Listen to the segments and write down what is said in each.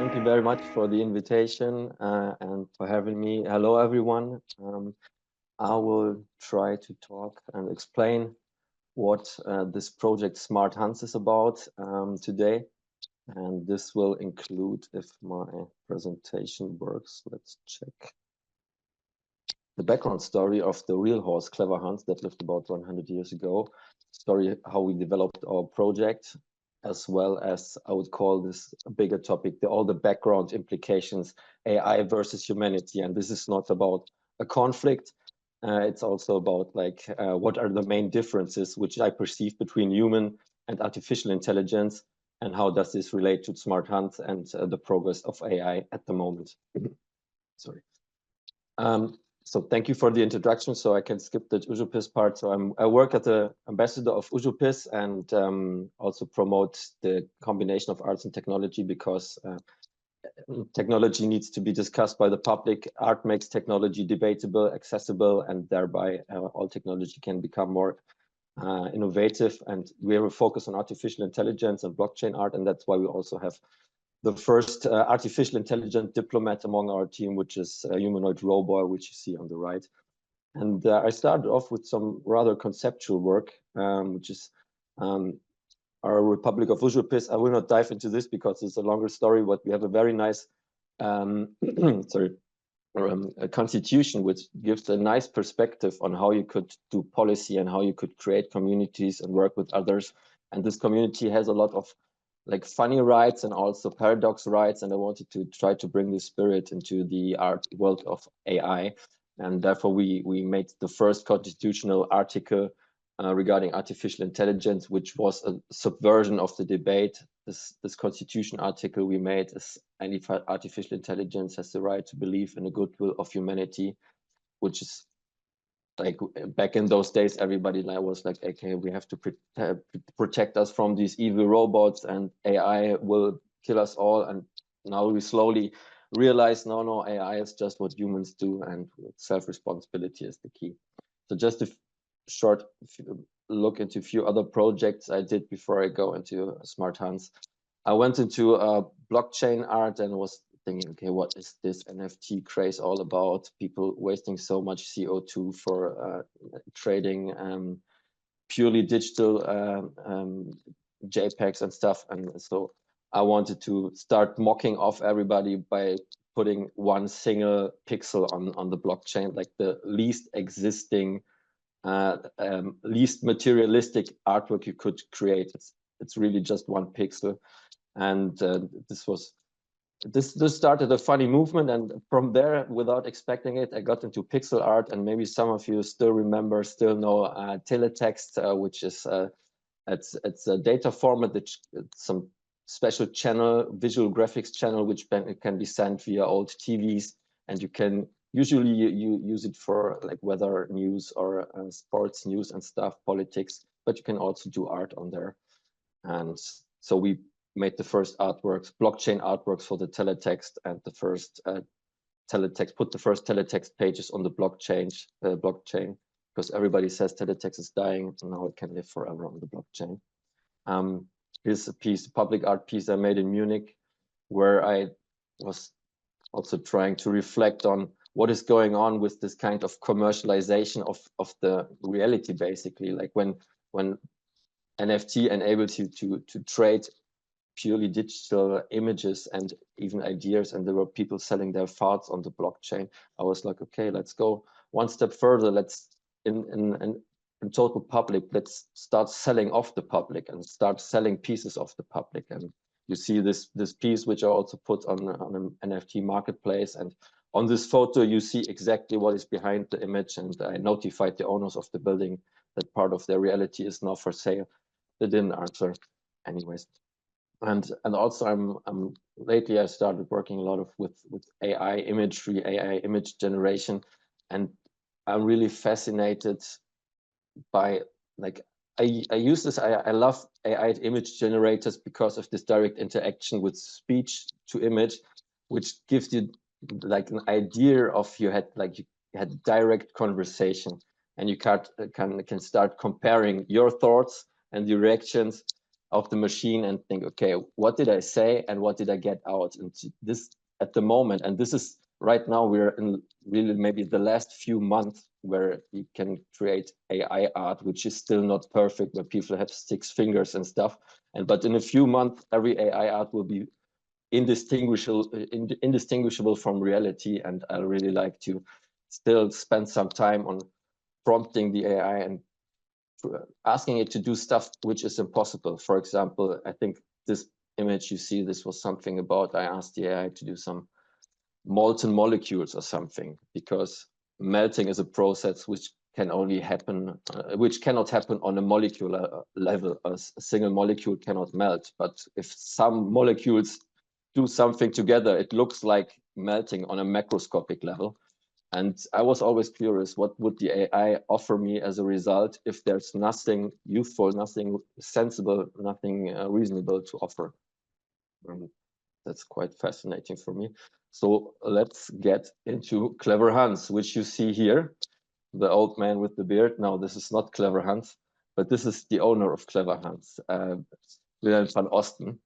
Thank you very much for the invitation and for having me. Hello, everyone. I will try to talk and explain what this project Smart Hans is about today. And this will include, if my presentation works, let's check, the background story of the real horse, Clever Hans, that lived about 100 years ago. Story how we developed our project, as well as I would call this a bigger topic, all the background implications, AI versus humanity. And this is not about a conflict. It's also about like what are the main differences which I perceive between human and artificial intelligence, and how does this relate to Smart Hans and the progress of AI at the moment. Sorry. So thank you for the introduction. So I can skip the Užupis part. So I work as the ambassador of Užupis and also promote the combination of arts and technology, because technology needs to be discussed by the public. Art makes technology debatable, accessible, and thereby all technology can become more innovative. And we have a focus on artificial intelligence and blockchain art, and that's why we also have the first artificial intelligent diplomat among our team, which is a humanoid robot, which you see on the right. And I started off with some rather conceptual work, which is our Republic of Užupis. I will not dive into this because it's a longer story, but we have a very nice a constitution which gives a nice perspective on how you could do policy and how you could create communities and work with others. And this community has a lot of like funny rights and also paradox rights, and I wanted to try to bring this spirit into the art world of AI, and therefore we made the first constitutional article regarding artificial intelligence, which was a subversion of the debate. This constitution article we made is any artificial intelligence has the right to believe in the goodwill of humanity, which is like back in those days, everybody was like, okay, we have to protect us from these evil robots and AI will kill us all. And now we slowly realize, no, AI is just what humans do, and self-responsibility is the key. So just a short look into a few other projects I did before I go into Smart Hans. I went into blockchain art and was thinking, okay, what is this NFT craze all about? People wasting so much CO2 for trading purely digital JPEGs and stuff. And so I wanted to start mocking off everybody by putting one single pixel on the blockchain, like the least existing, least materialistic artwork you could create. It's really just one pixel. And this started a funny movement, and from there, without expecting it, I got into pixel art. And maybe some of you still know teletext, which is it's a data format that some special channel, visual graphics channel, which can be sent via old TVs, and you can usually you use it for like weather news or sports news and stuff, politics, but you can also do art on there. And so we made the first artworks, blockchain artworks for the teletext, and the first put the first teletext pages on the blockchain, because everybody says teletext is dying, and now it can live forever on the blockchain. Here's a piece, a public art piece I made in Munich, where I was also trying to reflect on what is going on with this kind of commercialization of the reality, basically, like when NFT enables you to trade purely digital images and even ideas, and there were people selling their farts on the blockchain. I was like, okay, let's go one step further. Let's in total public, let's start selling off the public and start selling pieces of the public. And you see this piece, which I also put on an NFT marketplace, and on this photo you see exactly what is behind the image, and I notified the owners of the building that part of their reality is now for sale. They didn't answer anyways. And also lately I started working a lot with AI imagery, AI image generation, and I'm really fascinated by, like, I use this, I love AI image generators because of this direct interaction with speech to image, which gives you like an idea of you had direct conversation, and you can start comparing your thoughts and your reactions of the machine and think, okay, what did I say and what did I get out? And this at the moment, and this is right now, we're in really maybe the last few months where you can create AI art, which is still not perfect, where people have 6 fingers and stuff. But in a few months, every AI art will be indistinguishable from reality. And I really like to still spend some time on prompting the AI and asking it to do stuff which is impossible. For example, I think this image you see, this was something about, I asked the AI to do some molten molecules or something, because melting is a process which can only happen, which cannot happen on a molecular level. A single molecule cannot melt, but if some molecules do something together, it looks like melting on a macroscopic level. And I was always curious, what would the AI offer me as a result if there's nothing useful, nothing sensible, nothing reasonable to offer? That's quite fascinating for me. So let's get into Clever Hans, which you see here, the old man with the beard. Now, this is not Clever Hans, but this is the owner of Clever Hans, Wilhelm van Osten.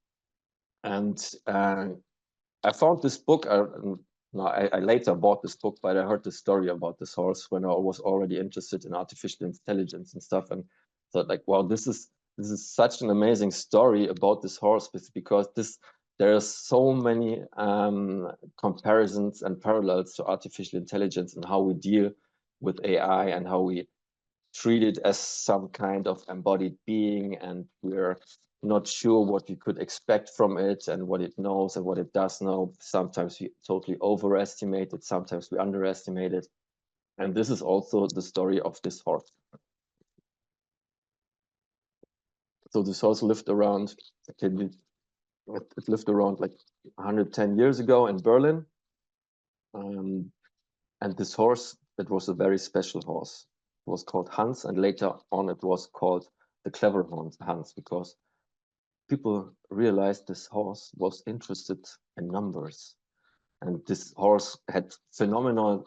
And I found this book. I later bought this book, but I heard the story about this horse when I was already interested in artificial intelligence and stuff, and thought like, wow, this is such an amazing story about this horse, because there are so many comparisons and parallels to artificial intelligence and how we deal with AI and how we treat it as some kind of embodied being, and we're not sure what we could expect from it and what it knows and what it does know. Sometimes we totally overestimate it, sometimes we underestimate it. And this is also the story of this horse. So this horse lived around, it lived around like 110 years ago in Berlin. And this horse, it was a very special horse. It was called Hans, and later on it was called the Clever Hans, because people realized this horse was interested in numbers. And this horse had phenomenal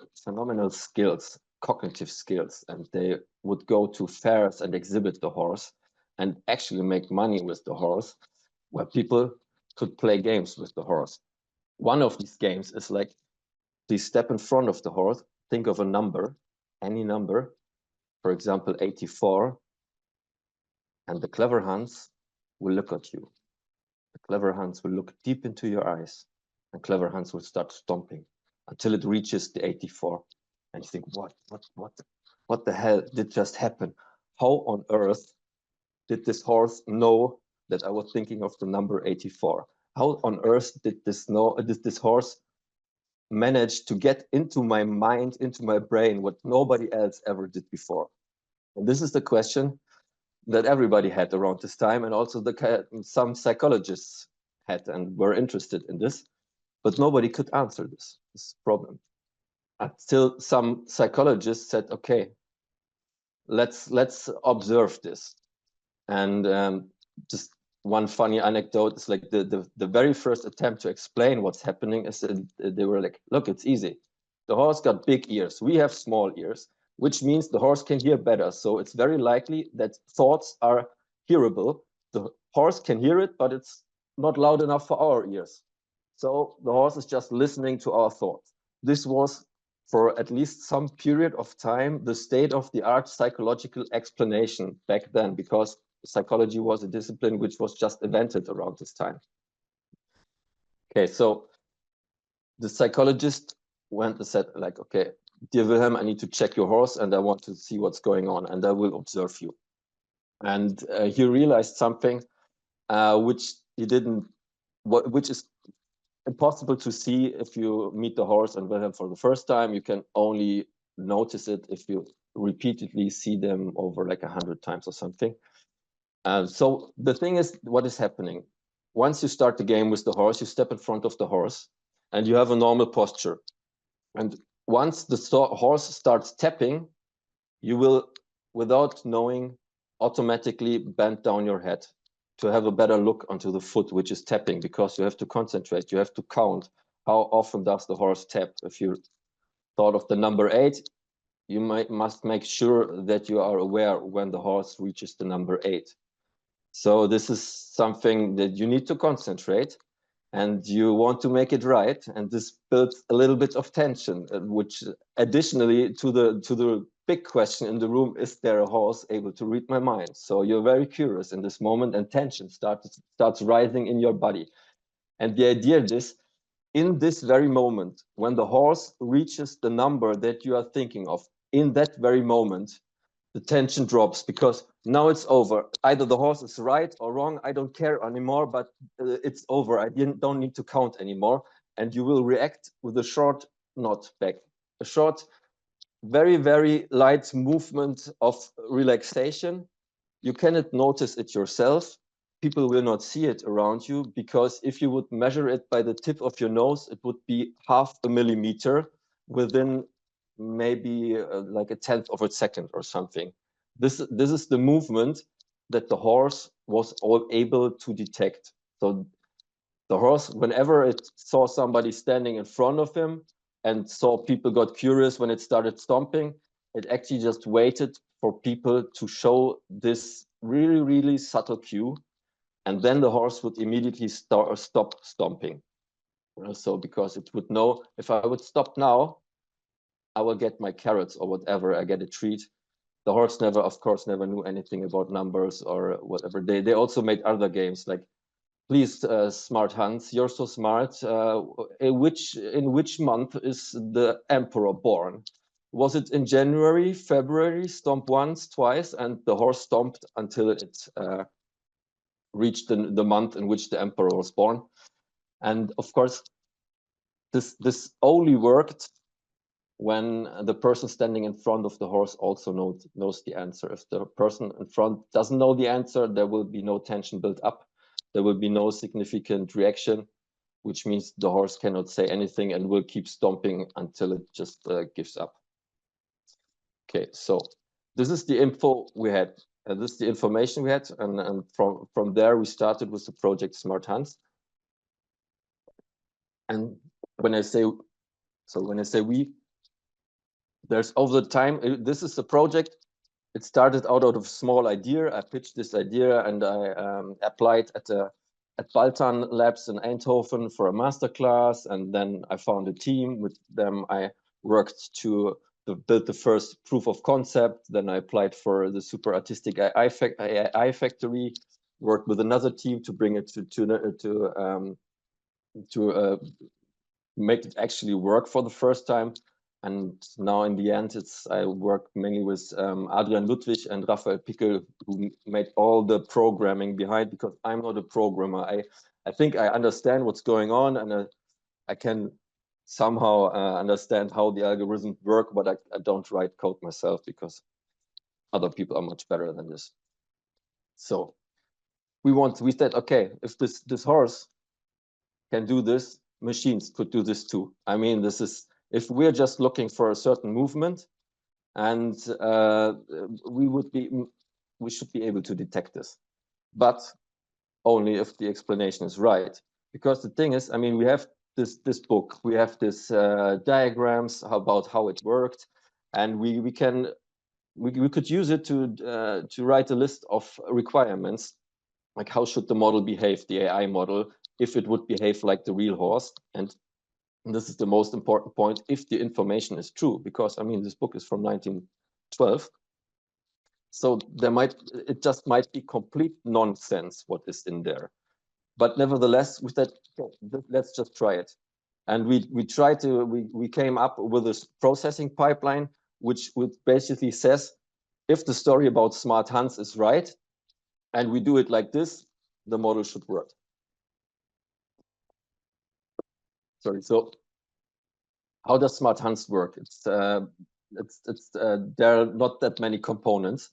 skills, cognitive skills, and they would go to fairs and exhibit the horse and actually make money with the horse, where people could play games with the horse. One of these games is like, please step in front of the horse, think of a number, any number, for example, 84, and the Clever Hans will look at you. The Clever Hans will look deep into your eyes, and Clever Hans will start stomping until it reaches the 84. And you think, what the hell did just happen? How on earth did this horse know that I was thinking of the number 84? How on earth did this horse manage to get into my mind, into my brain, what nobody else ever did before? And this is the question that everybody had around this time, and also some psychologists had and were interested in this, but nobody could answer this problem. Until some psychologists said, okay, let's observe this. And just one funny anecdote is like the very first attempt to explain what's happening is they were like, look, it's easy. The horse got big ears. We have small ears, which means the horse can hear better. So it's very likely that thoughts are hearable. The horse can hear it, but it's not loud enough for our ears. So the horse is just listening to our thoughts. This was, for at least some period of time, the state-of-the-art psychological explanation back then, because psychology was a discipline which was just invented around this time. Okay, so the psychologist went and said, like, okay, dear Wilhelm, I need to check your horse and I want to see what's going on, and I will observe you. And he realized something which is impossible to see if you meet the horse and Wilhelm for the first time. You can only notice it if you repeatedly see them over like 100 times or something. So the thing is, what is happening? Once you start the game with the horse, you step in front of the horse and you have a normal posture. And once the horse starts tapping, you will, without knowing, automatically bend down your head to have a better look onto the foot which is tapping, because you have to concentrate, you have to count how often does the horse tap. If you thought of the number 8, you must make sure that you are aware when the horse reaches the number 8. So this is something that you need to concentrate, and you want to make it right. And this builds a little bit of tension, which additionally to the big question in the room, is there a horse able to read my mind? So you're very curious in this moment, and tension starts rising in your body. And the idea is, in this very moment, when the horse reaches the number that you are thinking of, in that very moment, the tension drops, because now it's over. Either the horse is right or wrong, I don't care anymore, but it's over. I don't need to count anymore. And you will react with a short nod back, a short, very, very light movement of relaxation. You cannot notice it yourself. People will not see it around you, because if you would measure it by the tip of your nose, it would be 0.5 millimeter within maybe like a tenth of a second or something. This is the movement that the horse was all able to detect. So the horse, whenever it saw somebody standing in front of him and saw people got curious when it started stomping, it actually just waited for people to show this really, really subtle cue. And then the horse would immediately stop stomping. So because it would know, if I would stop now, I will get my carrots or whatever, I get a treat. The horse never, of course, never knew anything about numbers or whatever. They also made other games like, please, smart Hans, you're so smart. In which month is the emperor born? Was it in January, February? Stomp once, twice, and the horse stomped until it reached the month in which the emperor was born. And of course, this only worked when the person standing in front of the horse also knows the answer. If the person in front doesn't know the answer, there will be no tension built up. There will be no significant reaction, which means the horse cannot say anything and will keep stomping until it just gives up. Okay, so this is the info we had. This is the information we had, and from there we started with the project Smart Hans. And when I say we, there's over the time, this is the project. It started out of a small idea. I pitched this idea and I applied at Baltan Labs in Eindhoven for a masterclass. And then I found a team. With them, I worked to build the first proof of concept. Then I applied for the super artistic AI factory, worked with another team to bring it to make it actually work for the first time. And now in the end, I work mainly with Adrian Ludwig and Raphael Pickel, who made all the programming behind, because I'm not a programmer. I think I understand what's going on, and I can somehow understand how the algorithms work, but I don't write code myself, because other people are much better than this. So we said, okay, if this horse can do this, machines could do this too. I mean, this is, if we're just looking for a certain movement, and we should be able to detect this, but only if the explanation is right. Because the thing is, I mean, we have this book, we have this diagrams about how it worked, and we could use it to write a list of requirements, like how should the model behave, the AI model, if it would behave like the real horse. And this is the most important point, if the information is true, because I mean, this book is from 1912. So it just might be complete nonsense what is in there. But nevertheless, we said, okay, let's just try it. And we came up with this processing pipeline, which basically says, if the story about Smart Hans is right, and we do it like this, the model should work. Sorry, so how does Smart Hans work? There are not that many components.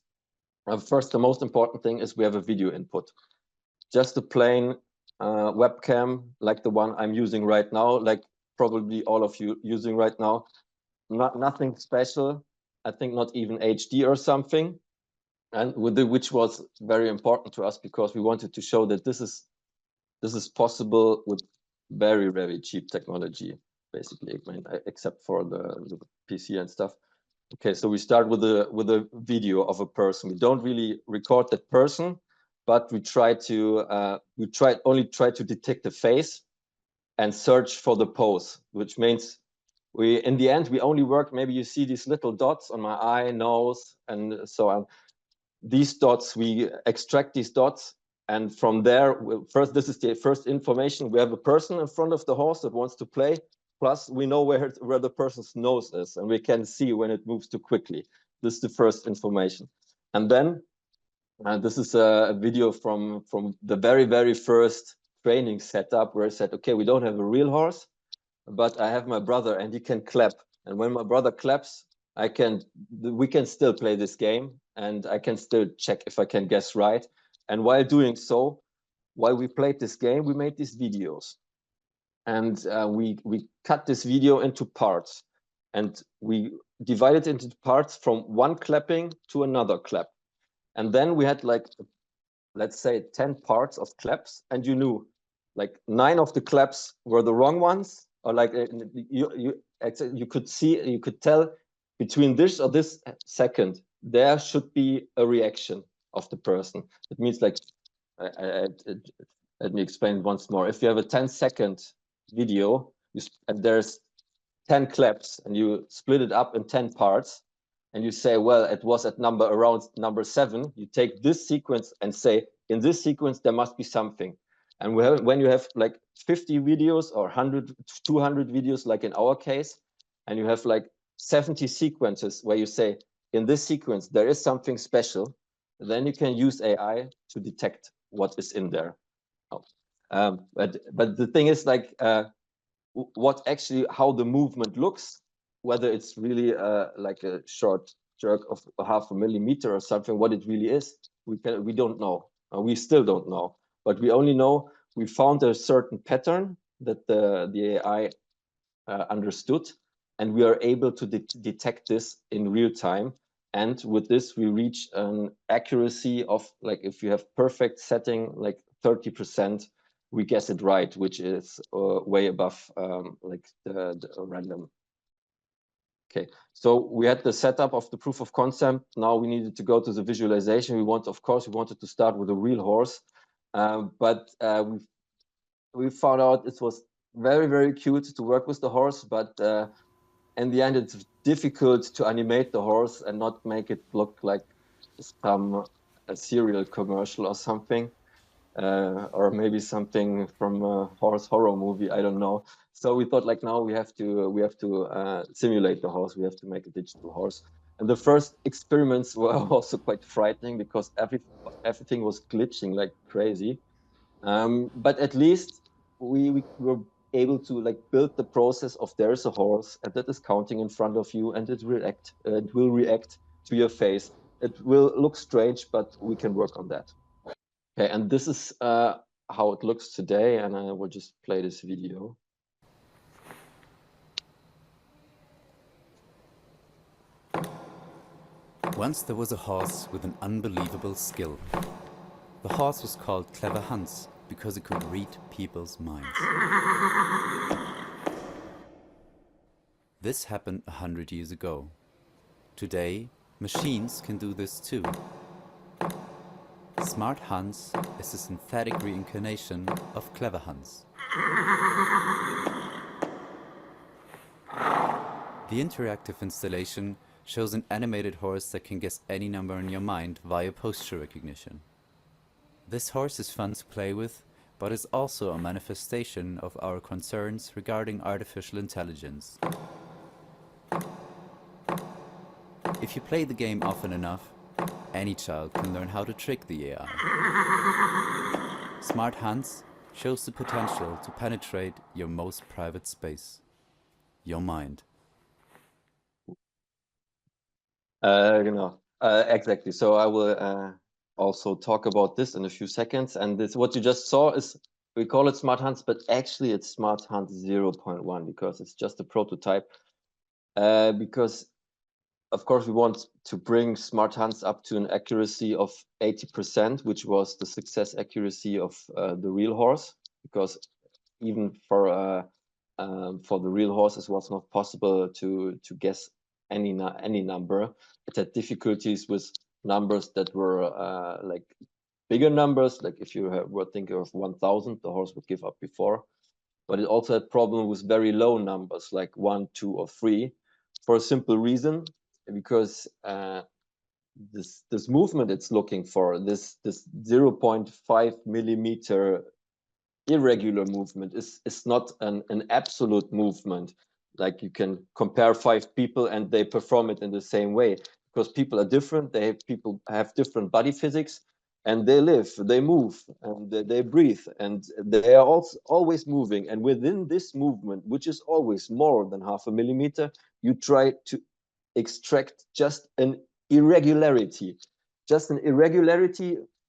First, the most important thing is we have a video input. Just a plain webcam, like the one I'm using right now, like probably all of you using right now. Nothing special. I think not even HD or something. And which was very important to us, because we wanted to show that this is possible with very, very cheap technology, basically, I mean, except for the PC and stuff. Okay, so we start with a video of a person. We don't really record that person, but we try to only try to detect the face and search for the pose, which means in the end we only work. Maybe you see these little dots on my eye, nose, and so on. These dots, we extract these dots, and from there, first, this is the first information. We have a person in front of the horse that wants to play. Plus, we know where the person's nose is, and we can see when it moves too quickly. This is the first information, and then this is a video from the very first training setup, where I said, okay, we don't have a real horse, but I have my brother, and he can clap. And when my brother claps, we can still play this game, and I can still check if I can guess right. And while doing so, while we played this game, we made these videos, and we cut this video into parts, and we divided it into parts from one clapping to another clap. And then we had, like, let's say 10 parts of claps, and you knew like 9 of the claps were the wrong ones, or like you could tell between this or this second there should be a reaction of the person. It means, like, let me explain once more. If you have a 10-second video and there's 10 claps, and you split it up in 10 parts, and you say, well, it was at around number 7, you take this sequence and say, in this sequence there must be something. And when you have like 50 videos or 100, 200 videos, like in our case, and you have like 70 sequences where you say, in this sequence there is something special, then you can use AI to detect what is in there. But the thing is, like, what actually, how the movement looks, whether it's really like a short jerk of 0.5 millimeter or something, what it really is, we don't know. We still don't know, but we only know we found a certain pattern that the AI understood, and we are able to detect this in real time. And with this, we reach an accuracy of, like, if you have perfect setting, like 30%, we guess it right, which is way above like the random. Okay, so we had the setup of the proof of concept. Now we needed to go to the visualization. We wanted to start with a real horse, but we found out it was very cute to work with the horse, but in the end it's difficult to animate the horse and not make it look like a cereal commercial or something. Or maybe something from a horse horror movie, I don't know. So we thought, like, now we have to simulate the horse. We have to make a digital horse. And the first experiments were also quite frightening, because everything was glitching like crazy. But at least we were able to, like, build the process of, there's a horse and that is counting in front of you, and it will react to your face. It will look strange, but we can work on that. Okay, and this is how it looks today, and I will just play this video. Once there was a horse with an unbelievable skill. The horse was called Clever Hans because it could read people's minds. This happened 100 years ago. Today, machines can do this too. Smart Hans is a synthetic reincarnation of Clever Hans. The interactive installation shows an animated horse that can guess any number in your mind via posture recognition. This horse is fun to play with, but is also a manifestation of our concerns regarding artificial intelligence. If you play the game often enough, any child can learn how to trick the AI. Smart Hans shows the potential to penetrate your most private space, your mind. Exactly. So I will also talk about this in a few seconds. And this, what you just saw, is, we call it Smart Hans, but actually it's Smart Hans 0.1, because it's just a prototype. Because of course we want to bring Smart Hans up to an accuracy of 80%, which was the success accuracy of the real horse. Because even for the real horses, it was not possible to guess any number. It had difficulties with numbers that were like bigger numbers, like if you were thinking of 1,000, the horse would give up before. But it also had problem with very low numbers, like 1, 2, or 3, for a simple reason, because this movement it's looking for, this 0.5 millimeter irregular movement is not an absolute movement. Like you can compare 5 people and they perform it in the same way, because people are different. People have different body physics, and they live, they move, and they breathe, and they are also always moving. And within this movement, which is always more than 0.5 millimeter, you try to extract just an irregularity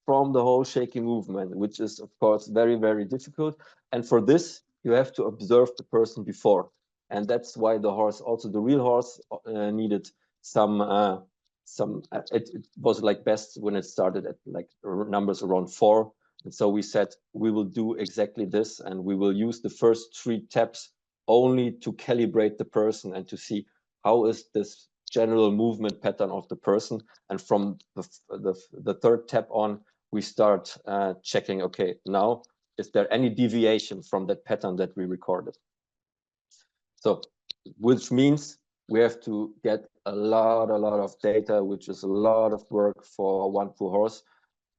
from the whole shaky movement, which is of course very, very difficult. And for this, you have to observe the person before. And that's why the horse, also the real horse, needed it was like best when it started at like numbers around 4. And so we said, we will do exactly this, and we will use the first 3 taps only to calibrate the person and to see how is this general movement pattern of the person. And from the 3rd tap on, we start checking, okay, now, is there any deviation from that pattern that we recorded? So, which means we have to get a lot of data, which is a lot of work for one poor horse.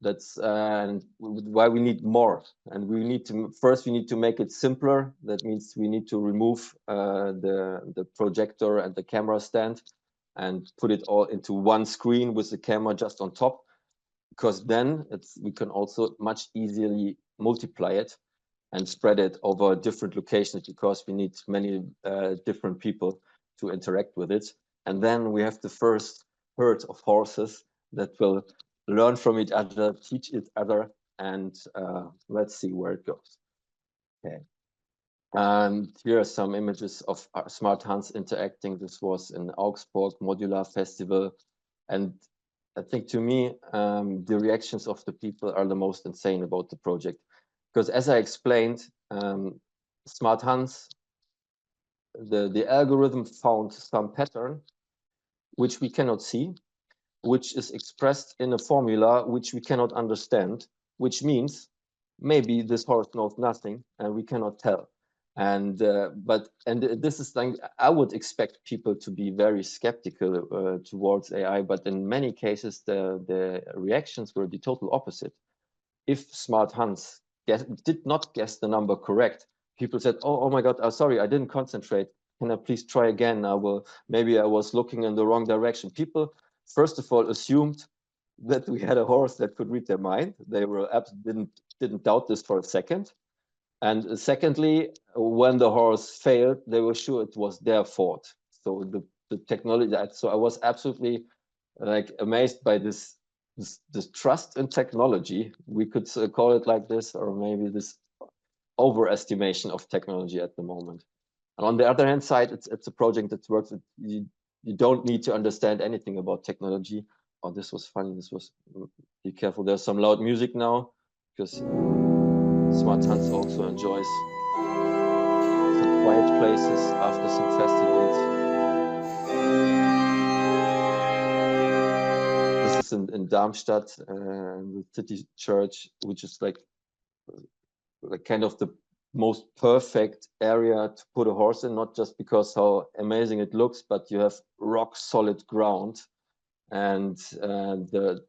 That's why we need more. And we need to make it simpler. That means we need to remove the projector and the camera stand and put it all into one screen with the camera just on top, because then we can also much easily multiply it and spread it over different locations, because we need many different people to interact with it. And then we have the first herd of horses that will learn from each other, teach each other, and let's see where it goes. Okay. And here are some images of Smart Hans interacting. This was in Augsburg Modular Festival. And I think, to me, the reactions of the people are the most insane about the project. Because as I explained, Smart Hans, the algorithm found some pattern which we cannot see, which is expressed in a formula which we cannot understand, which means maybe this horse knows nothing and we cannot tell. And this is like, I would expect people to be very skeptical towards AI, but in many cases the reactions were the total opposite. If Smart Hans did not guess the number correct, people said, oh my God, sorry, I didn't concentrate. Can I please try again? Maybe I was looking in the wrong direction. People, first of all, assumed that we had a horse that could read their mind. They were didn't doubt this for a second. And secondly, when the horse failed, they were sure it was their fault. So the technology, so I was absolutely like amazed by this trust in technology. We could call it like this, or maybe this overestimation of technology at the moment. And on the other hand side, it's a project that works. You don't need to understand anything about technology. Oh, this was funny. Be careful. There's some loud music now, because Smart Hans also enjoys some quiet places after some festivals. This is in Darmstadt, the city church, which is like kind of the most perfect area to put a horse in, not just because how amazing it looks, but you have rock solid ground, and the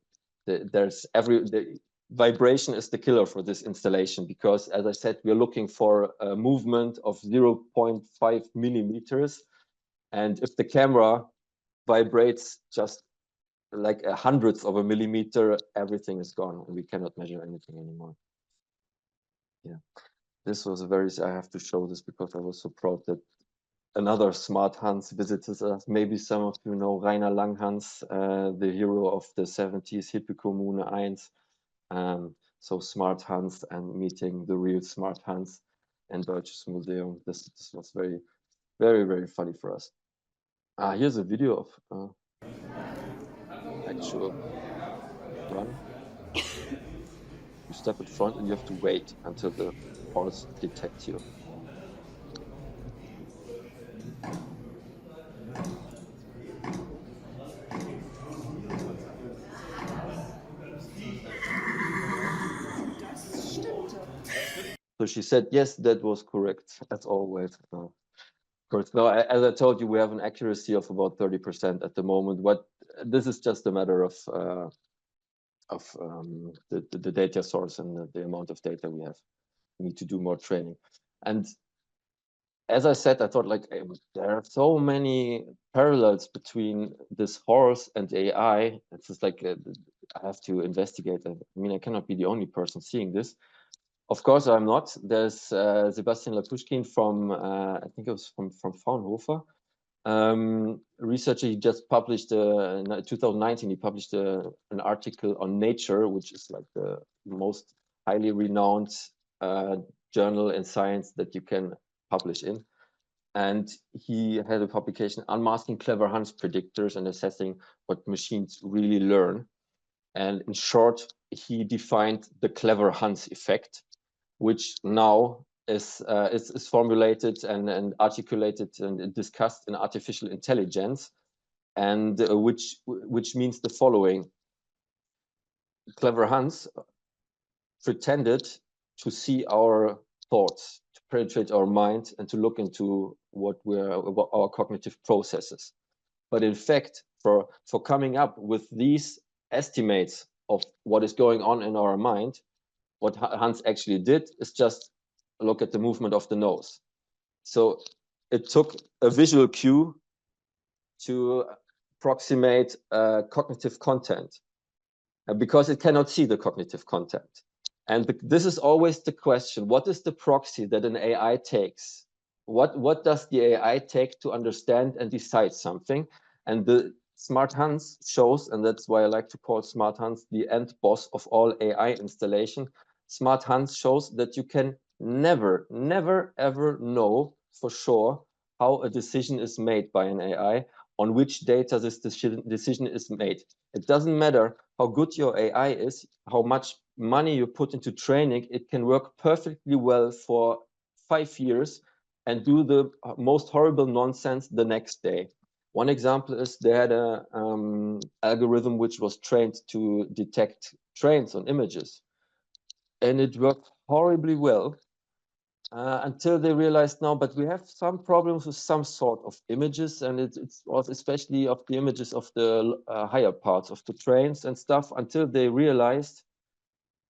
vibration is the killer for this installation, because, as I said, we're looking for a movement of 0.5 millimeters, and if the camera vibrates just like a hundredth of a millimeter, everything is gone and we cannot measure anything anymore. Yeah, this was I have to show this because I was so proud that another Smart Hans visited us. Maybe some of you know Rainer Langhans, the hero of the 70s Hippie Kommune 1. So Smart Hans and meeting the real Smart Hans in Deutsches Museum. This was very, very, very funny for us. Here's a video of actual run. You step in front and you have to wait until the horse detects you. So she said, yes, that was correct, as always. Of course, no, as I told you, we have an accuracy of about 30% at the moment. What this is just a matter of the data source and the amount of data we have. We need to do more training. And as I said, I thought like there are so many parallels between this horse and AI. It's just like I have to investigate. I mean, I cannot be the only person seeing this. Of course, I'm not. There's Sebastian Lapushkin from, I think it was from Fraunhofer. Researcher, he just published, in 2019, he published an article on Nature, which is like the most highly renowned journal in science that you can publish in. And he had a publication unmasking clever Hans predictors and assessing what machines really learn. And in short, he defined the clever Hans effect, which now is formulated and articulated and discussed in artificial intelligence, and which means the following: clever Hans pretended to see our thoughts, to penetrate our mind, and to look into what our cognitive processes. But in fact, for coming up with these estimates of what is going on in our mind, what Hans actually did is just look at the movement of the nose. So it took a visual cue to approximate cognitive content, because it cannot see the cognitive content. And this is always the question: what is the proxy that an AI takes? What does the AI take to understand and decide something? And the Smart Hans shows, and that's why I like to call Smart Hans the end boss of all AI installation. Smart Hans shows that you can never, ever know for sure how a decision is made by an AI, on which data this decision is made. It doesn't matter how good your AI is, how much money you put into training, it can work perfectly well for 5 years and do the most horrible nonsense the next day. One example is they had a algorithm which was trained to detect trains on images, and it worked horribly well until they realized, no, but we have some problems with some sort of images, and it was especially of the images of the higher parts of the trains and stuff, until they realized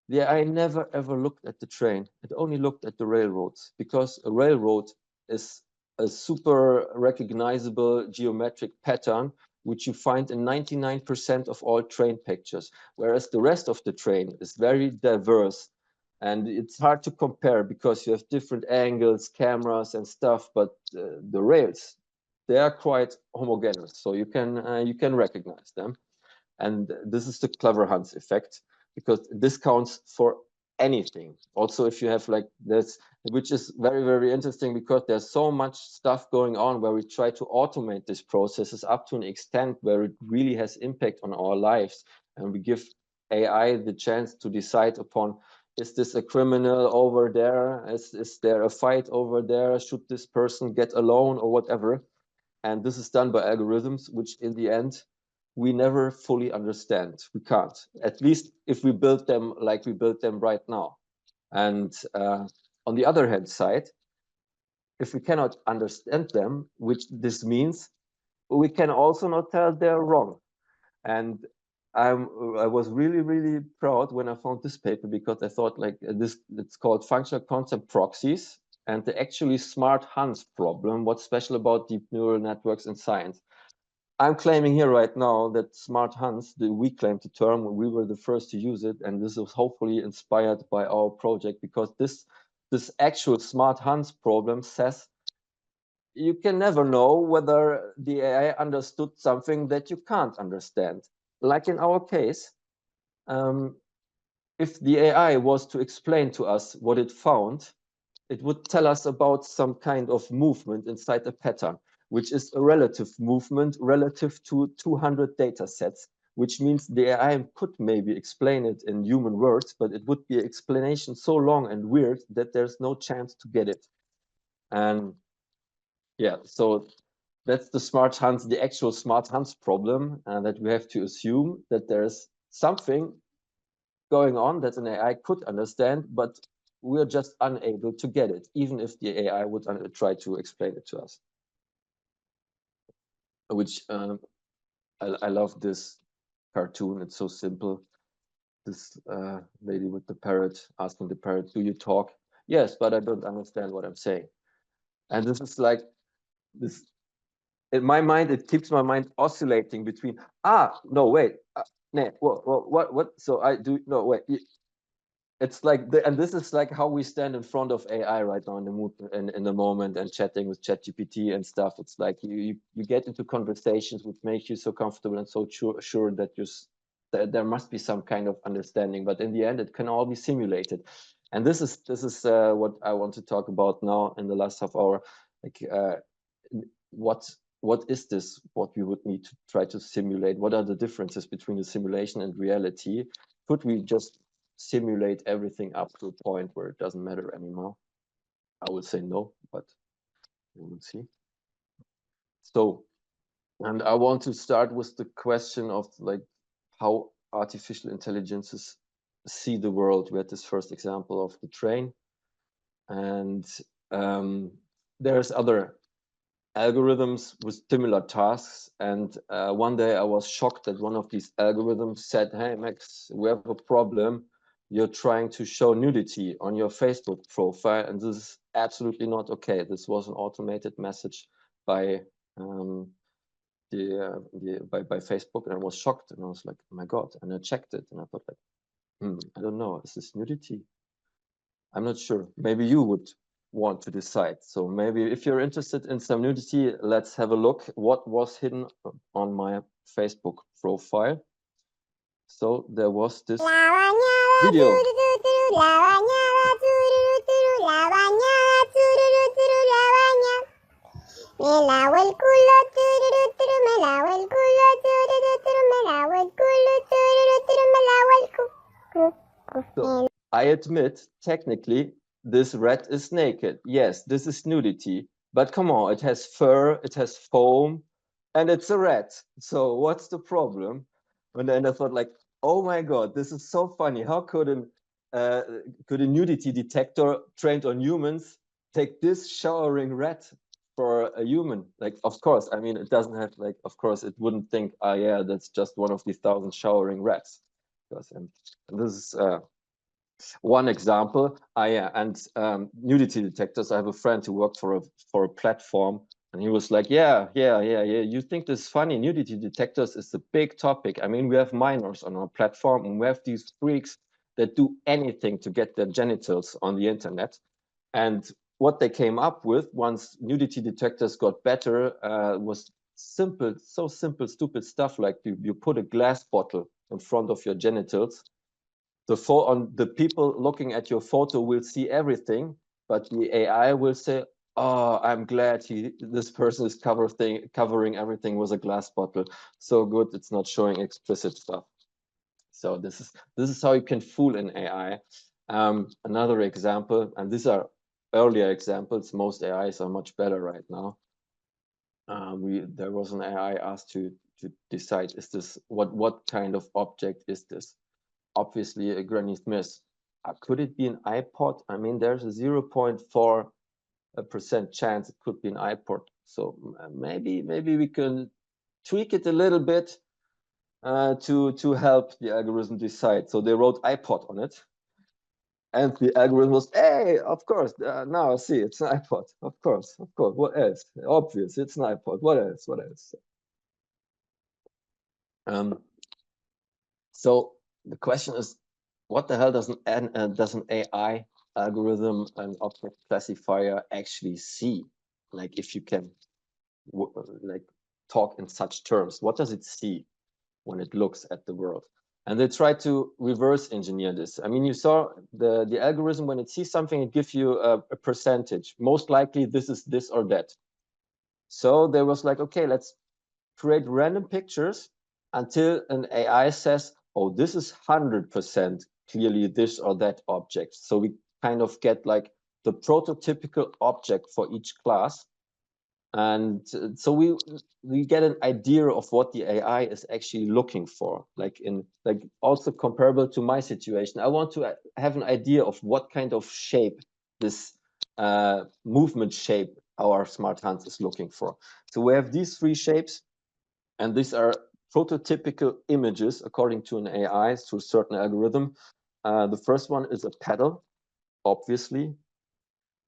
the AI never ever looked at the train. It only looked at the railroads, because a railroad is a super recognizable geometric pattern which you find in 99% of all train pictures, whereas the rest of the train is very diverse. And it's hard to compare because you have different angles, cameras and stuff, but the rails, they are quite homogeneous, so you can recognize them. And this is the clever Hans effect, because this counts for anything. Also, if you have like this, which is very, very interesting, because there's so much stuff going on where we try to automate these processes up to an extent where it really has impact on our lives. And we give AI the chance to decide upon, is this a criminal over there? Is there a fight over there? Should this person get a loan or whatever? And this is done by algorithms, which in the end, we never fully understand. We can't, at least if we build them like we build them right now. And on the other hand side, if we cannot understand them, which this means, we can also not tell they're wrong. And I was really, really proud when I found this paper, because I thought like this, it's called functional concept proxies and the actually Smart Hans problem. What's special about deep neural networks in science? I'm claiming here right now that Smart Hans, we claimed the term, we were the first to use it, and this is hopefully inspired by our project, because this actual Smart Hans problem says you can never know whether the AI understood something that you can't understand. Like in our case, if the AI was to explain to us what it found, it would tell us about some kind of movement inside a pattern, which is a relative movement relative to 200 data sets, which means the AI could maybe explain it in human words, but it would be an explanation so long and weird that there's no chance to get it. And yeah, so that's the Smart Hans, the actual Smart Hans problem, that we have to assume that there's something going on that an AI could understand, but we're just unable to get it, even if the AI would try to explain it to us. Which I love this cartoon. It's so simple. This lady with the parrot asking the parrot, "Do you talk?" "Yes, but I don't understand what I'm saying." And this is like this. In my mind, it keeps my mind oscillating between no, wait, nah, what? So I do no, wait. It's like and this is like how we stand in front of AI right now in the mood in the moment and chatting with ChatGPT and stuff. It's like you get into conversations which make you so comfortable and so sure that there must be some kind of understanding, but in the end it can all be simulated. And this is what I want to talk about now in the last half hour. Like what is this, what we would need to try to simulate? What are the differences between the simulation and reality? Could we just simulate everything up to a point where it doesn't matter anymore? I would say no, but we will see. So, and I want to start with the question of like how artificial intelligences see the world. We had this first example of the train, and there's other algorithms with similar tasks. And one day I was shocked that one of these algorithms said, "Hey Max, we have a problem. You're trying to show nudity on your Facebook profile, and this is absolutely not okay." This was an automated message by by Facebook, and I was shocked, and I was like, "Oh my God!" And I checked it, and I thought like, I don't know, is this nudity? I'm not sure. Maybe you would want to decide. So maybe if you're interested in some nudity, let's have a look what was hidden on my Facebook profile. So there was this video. So I admit, technically, this rat is naked. Yes, this is nudity. But come on, it has fur, it has foam, and it's a rat. So what's the problem? And then I thought like, oh my God, this is so funny. How could a nudity detector trained on humans take this showering rat for a human? Like, of course, I mean, it doesn't have like, of course, it wouldn't think, yeah, that's just one of these 1,000 showering rats. And this is one example. Yeah, and nudity detectors. I have a friend who worked for a platform, and he was like, yeah. You think this is funny? Nudity detectors is a big topic. I mean, we have minors on our platform, and we have these freaks that do anything to get their genitals on the internet. And what they came up with once nudity detectors got better was simple, stupid stuff like you put a glass bottle in front of your genitals. The people looking at your photo will see everything, but the AI will say, "Oh, I'm glad this person is covering everything with a glass bottle. So good, it's not showing explicit stuff." So this is how you can fool an AI. Another example, and these are earlier examples. Most AIs are much better right now. There was an AI asked to decide, is this what kind of object is this? Obviously a Granny Smith. Could it be an iPod? I mean, there's a 0.4% chance it could be an iPod. So maybe we can tweak it a little bit to help the algorithm decide. So they wrote iPod on it, and the algorithm was, hey, of course, now I see it's an iPod. Of course. What else? Obvious, it's an iPod. What else? So the question is, what the hell does an AI algorithm and object classifier actually see? Like, if you can like talk in such terms, what does it see when it looks at the world? And they try to reverse engineer this. I mean, you saw the algorithm, when it sees something, it gives you a percentage. Most likely this is this or that. So there was like, okay, let's create random pictures until an AI says, oh, this is 100% clearly this or that object. So we kind of get like the prototypical object for each class. And so we get an idea of what the AI is actually looking for, like also comparable to my situation. I want to have an idea of what kind of shape this movement shape our smart hand is looking for. So we have these three shapes, and these are prototypical images according to an AI through a certain algorithm. The first one is a pedal, obviously.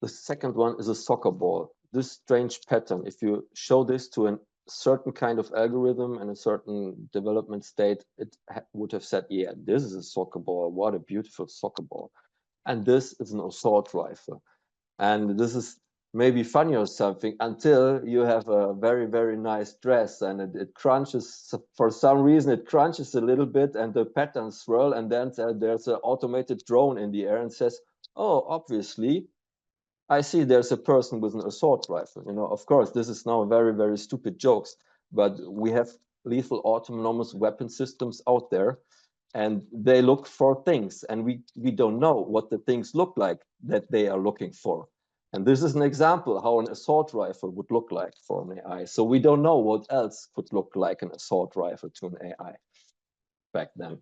The second one is a soccer ball. This strange pattern, if you show this to a certain kind of algorithm and a certain development state, it would have said, yeah, this is a soccer ball. What a beautiful soccer ball. And this is an assault rifle. And this is maybe funny or something until you have a very, very nice dress and it crunches. For some reason, it crunches a little bit and the patterns swirl. And then there's an automated drone in the air and says, oh, obviously, I see there's a person with an assault rifle. You know, of course, this is now very, very stupid jokes, but we have lethal autonomous weapon systems out there, and they look for things, and we don't know what the things look like that they are looking for. And this is an example how an assault rifle would look like for an AI. So we don't know what else could look like an assault rifle to an AI back then.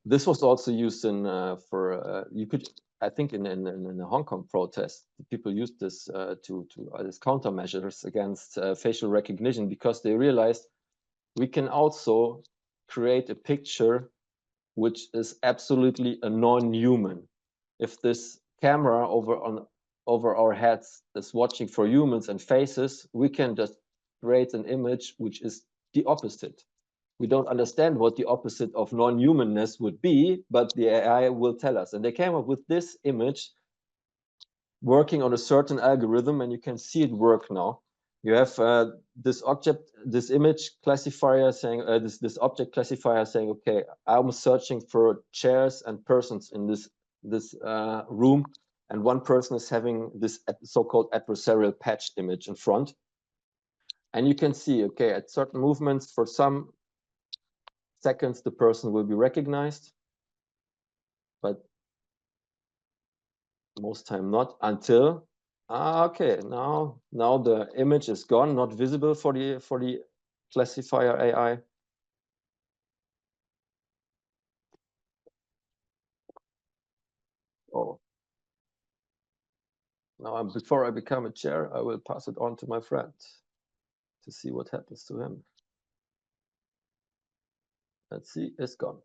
This was also used in you could, I think, in the Hong Kong protest, people used this to as countermeasures against facial recognition, because they realized we can also create a picture which is absolutely a non-human. If this camera over our heads is watching for humans and faces, we can just create an image which is the opposite. We don't understand what the opposite of non-humanness would be, but the AI will tell us. And they came up with this image working on a certain algorithm, and you can see it work now. You have this image classifier saying, this object classifier saying, okay, I'm searching for chairs and persons in this room, and one person is having this so-called adversarial patch image in front. And you can see, okay, at certain movements, for some seconds, the person will be recognized, but most time not, until okay, now the image is gone, not visible for the classifier AI. Oh, now before I become a chair, I will pass it on to my friend to see what happens to him. Let's see, it's gone.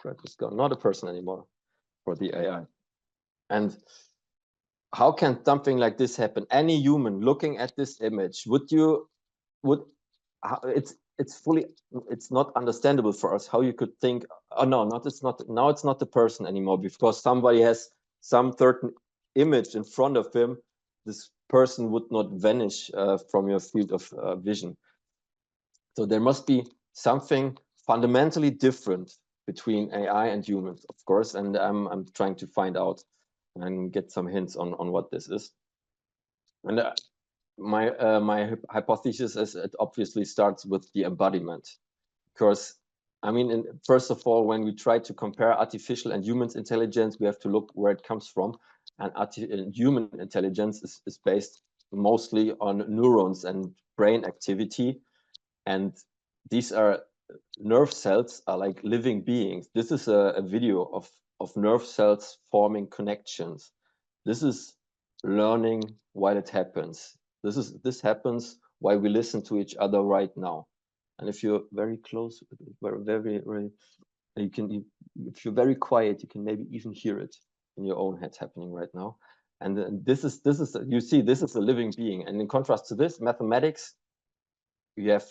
Fred is gone, not a person anymore for the AI. And how can something like this happen? Any human looking at this image, it's not understandable for us how you could think, oh no, it's not the person anymore, because somebody has some certain image in front of him. This person would not vanish from your field of vision. So there must be something fundamentally different between AI and humans, of course, and I'm trying to find out and get some hints on what this is. And my hypothesis is it obviously starts with the embodiment, because I mean, first of all, when we try to compare artificial and human intelligence, we have to look where it comes from. And human intelligence is based mostly on neurons and brain activity. And these are nerve cells are like living beings. This is a video of nerve cells forming connections. This is learning while it happens. This happens while we listen to each other right now. And if you're very close, very, if you're very quiet, you can maybe even hear it in your own head happening right now. And this is you see, this is a living being. And in contrast to this, mathematics, you have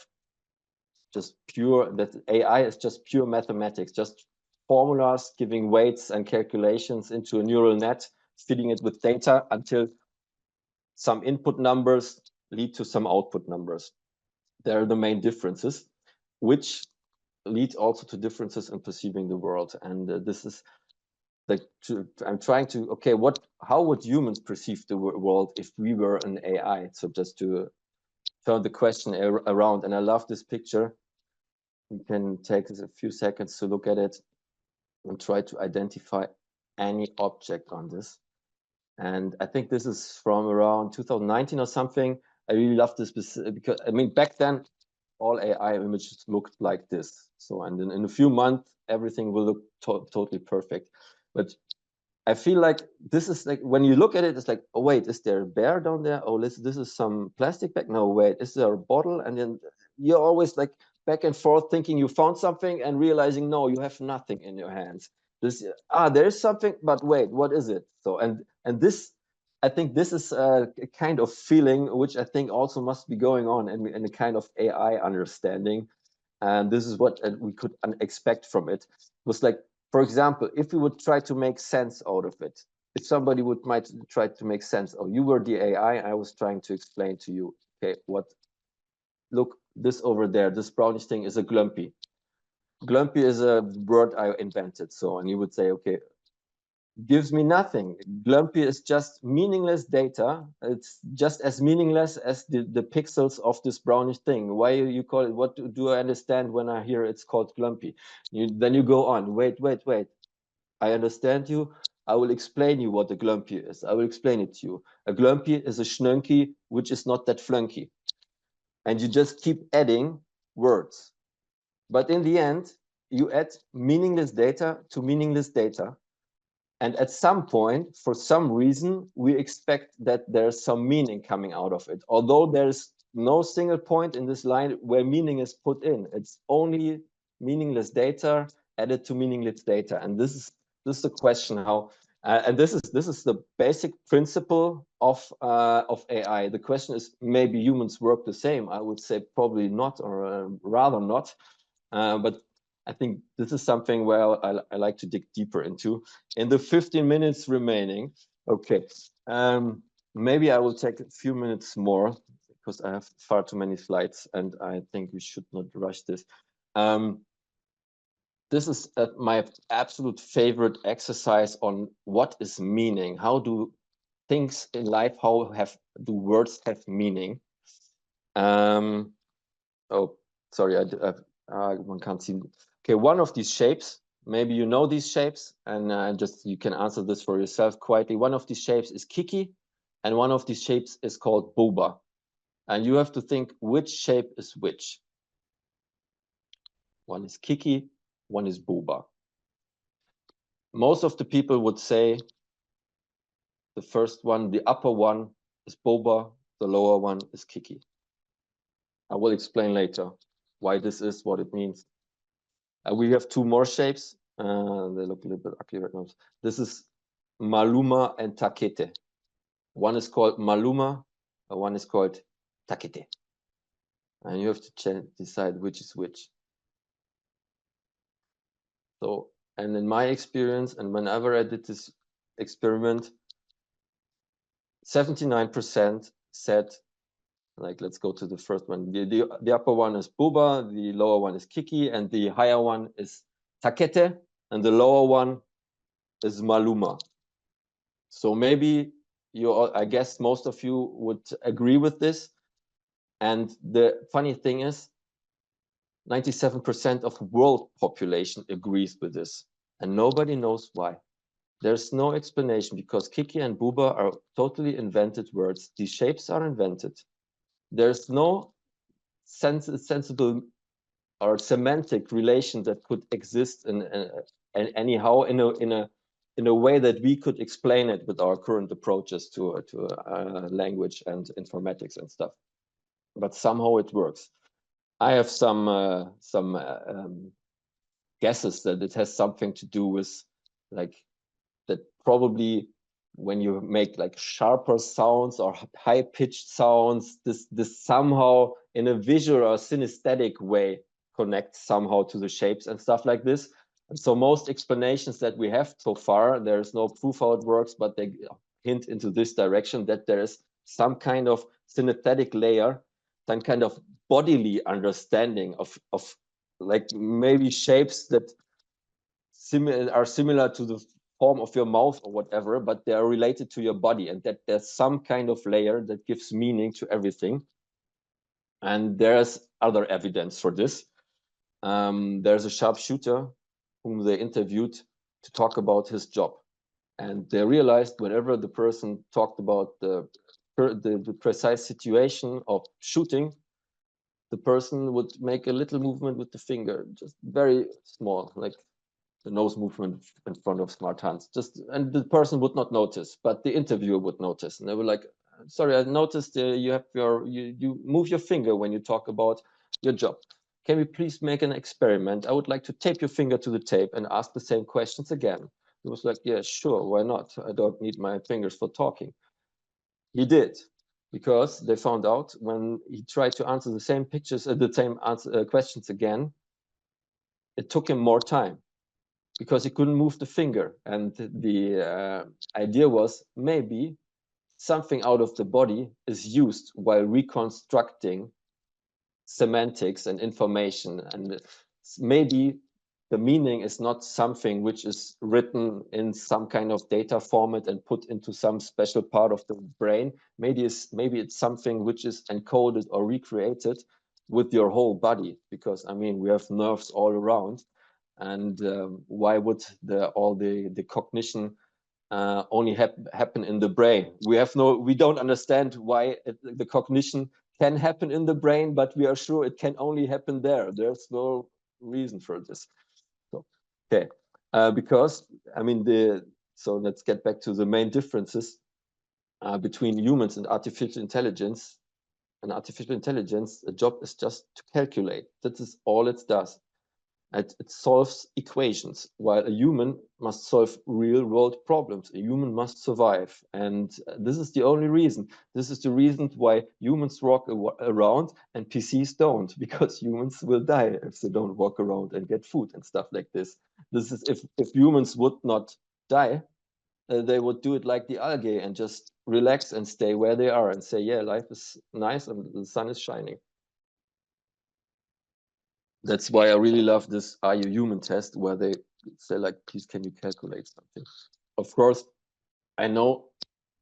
just pure, that AI is just pure mathematics, just formulas giving weights and calculations into a neural net, feeding it with data until some input numbers lead to some output numbers. There are the main differences, which lead also to differences in perceiving the world. And this is like, I'm trying to, okay, how would humans perceive the world if we were an AI? So just to turn the question around, and I love this picture. You can take a few seconds to look at it and try to identify any object on this. And I think this is from around 2019 or something. I really love this because I mean back then all AI images looked like this. So and in a few months everything will look totally perfect. But I feel like this is like when you look at it, it's like, oh wait, is there a bear down there? Oh, this is some plastic bag. No, wait, is there a bottle? And then you're always like back and forth thinking you found something and realizing no, you have nothing in your hands. This there is something, but wait, what is it? So and this, I think this is a kind of feeling which I think also must be going on in a kind of AI understanding. And this is what we could expect from it. It was like, for example, if we would try to make sense out of it, if somebody might try to make sense, oh, you were the AI, I was trying to explain to you, okay, look, this over there, this brownish thing is a glumpy. Glumpy is a word I invented. So, and you would say, okay, gives me nothing. Glumpy is just meaningless data. It's just as meaningless as the pixels of this brownish thing. Why you call it? What do I understand when I hear it's called Glumpy? Then you go on. Wait. I understand you. I will explain you what a Glumpy is. I will explain it to you. A Glumpy is a schnunky, which is not that flunky. And you just keep adding words. But in the end, you add meaningless data to meaningless data. And at some point, for some reason, we expect that there's some meaning coming out of it. Although there's no single point in this line where meaning is put in. It's only meaningless data added to meaningless data. And this is the question how, and this is the basic principle of AI. The question is, maybe humans work the same. I would say probably not, or rather not. But I think this is something where I like to dig deeper into. In the 15 minutes remaining, okay, maybe I will take a few minutes more because I have far too many slides and I think we should not rush this. This is my absolute favorite exercise on what is meaning. How do things in life, do words have meaning? Oh, sorry, one can't see. Okay, one of these shapes, maybe you know these shapes, and just you can answer this for yourself quietly. One of these shapes is Kiki, and one of these shapes is called Boba. And you have to think which shape is which. One is Kiki, one is Boba. Most of the people would say the first one, the upper one is Boba, the lower one is Kiki. I will explain later why this is, what it means. We have two more shapes. They look a little bit ugly right now. This is Maluma and Takete. One is called Maluma, one is called Takete. And you have to decide which is which. So, and in my experience, and whenever I did this experiment, 79% said, like, let's go to the first one. The upper one is Buba, the lower one is Kiki, and the higher one is Takete, and the lower one is Maluma. So maybe I guess most of you would agree with this. And the funny thing is, 97% of world population agrees with this, and nobody knows why. There's no explanation because Kiki and Buba are totally invented words. These shapes are invented. There's no sensible or semantic relation that could exist anyhow in a way that we could explain it with our current approaches to language and informatics and stuff. But somehow it works. I have some guesses that it has something to do with like that probably when you make like sharper sounds or high-pitched sounds, this somehow in a visual or synesthetic way connects somehow to the shapes and stuff like this. And so most explanations that we have so far, there's no proof how it works, but they hint into this direction that there is some kind of synesthetic layer, some kind of bodily understanding of like maybe shapes that are similar to the form of your mouth or whatever, but they are related to your body, and that there's some kind of layer that gives meaning to everything. And there's other evidence for this. There's a sharpshooter whom they interviewed to talk about his job. And they realized whenever the person talked about the the precise situation of shooting, the person would make a little movement with the finger, just very small, like the nose movement in front of smart hands, and the person would not notice, but the interviewer would notice, and they were like, sorry, I noticed you move your finger when you talk about your job. Can we please make an experiment? I would like to tape your finger to the tape and ask the same questions again. He was like, yeah, sure, why not? I don't need my fingers for talking. He did, because they found out when he tried to answer the same questions again, it took him more time because he couldn't move the finger. And the idea was maybe something out of the body is used while reconstructing semantics and information. And maybe the meaning is not something which is written in some kind of data format and put into some special part of the brain. Maybe it's something which is encoded or recreated with your whole body, because I mean, we have nerves all around. And why would all the cognition only happen in the brain? We don't understand why the cognition can happen in the brain, but we are sure it can only happen there. There's no reason for this. So, okay, because I mean so let's get back to the main differences between humans and artificial intelligence. An artificial intelligence, the job is just to calculate. That is all it does. It solves equations, while a human must solve real-world problems. A human must survive, and this is the only reason. This is the reason why humans walk around and PCs don't, because humans will die if they don't walk around and get food and stuff like this. This is if humans would not die, they would do it like the algae and just relax and stay where they are and say, yeah, life is nice and the sun is shining. That's why I really love this "Are you human?" test, where they say like, please, can you calculate something? Of course, I know,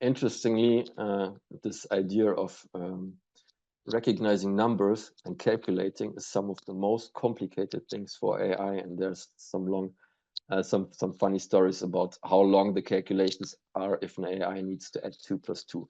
interestingly, this idea of recognizing numbers and calculating is some of the most complicated things for AI. And there's some funny stories about how long the calculations are if an AI needs to add 2 + 2.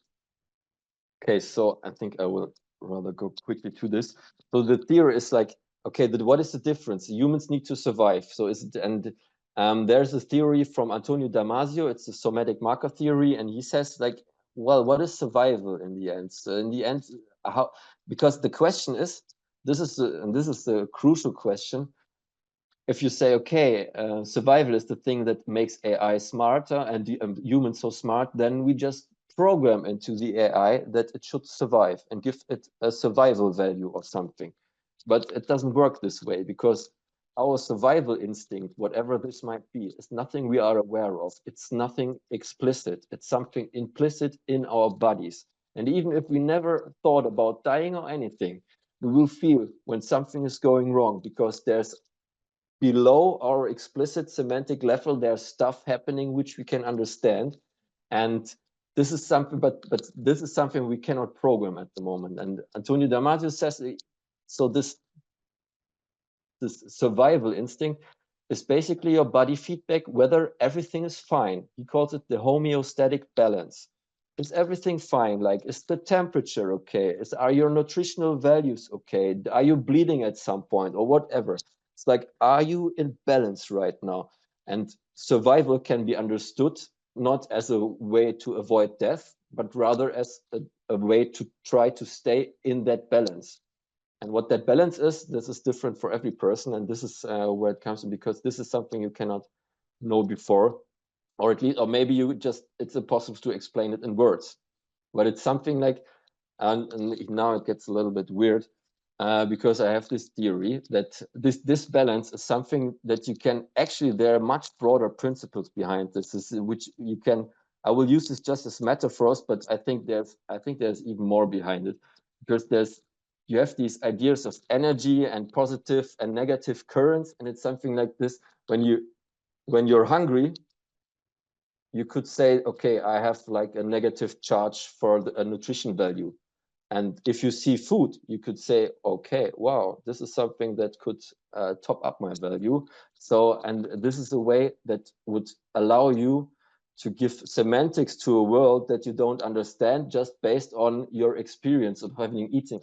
Okay, so I think I will rather go quickly to this. So the theory is like, okay, what is the difference? Humans need to survive. So there's a theory from Antonio Damasio. It's the somatic marker theory, and he says like, well, what is survival in the end? So in the end, how? Because the question is, this is the crucial question. If you say, okay, survival is the thing that makes AI smarter and the humans so smart, then we just program into the AI that it should survive and give it a survival value or something. But it doesn't work this way, because our survival instinct, whatever this might be, is nothing we are aware of. It's nothing explicit. It's something implicit in our bodies. And even if we never thought about dying or anything, we will feel when something is going wrong, because there's below our explicit semantic level, there's stuff happening which we can understand. And this is something, but this is something we cannot program at the moment. And Antonio Damasio says, so this survival instinct is basically your body feedback whether everything is fine. He calls it the homeostatic balance. Is everything fine? Like, is the temperature okay? Are your nutritional values okay? Are you bleeding at some point or whatever? It's like, are you in balance right now? And survival can be understood not as a way to avoid death, but rather as a way to try to stay in that balance. And what that balance is, this is different for every person. And this is where it comes in, because this is something you cannot know before, or at least, or maybe it's impossible to explain it in words. But it's something like, and now it gets a little bit weird, because I have this theory that this balance is something that you can actually, there are much broader principles behind this, which you can, I will use this just as metaphors, but I think there's even more behind it, because you have these ideas of energy and positive and negative currents, and it's something like this. When you're hungry, you could say, okay, I have like a negative charge for a nutrition value. And if you see food, you could say, okay, wow, this is something that could top up my value. So, and this is a way that would allow you to give semantics to a world that you don't understand just based on your experience of having eaten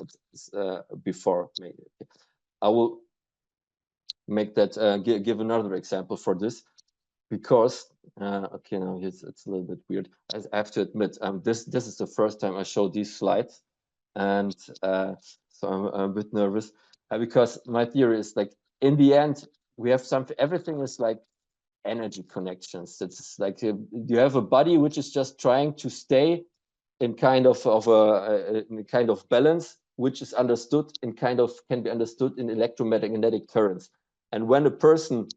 before. Maybe I will make that give another example for this, because okay, now it's a little bit weird. I have to admit, this is the first time I show these slides, and so I'm a bit nervous because my theory is like, in the end we have something, everything is like energy connections. It's like you have a body which is just trying to stay in kind of a kind of balance, which is understood in kind of, can be understood in electromagnetic currents. And when a person,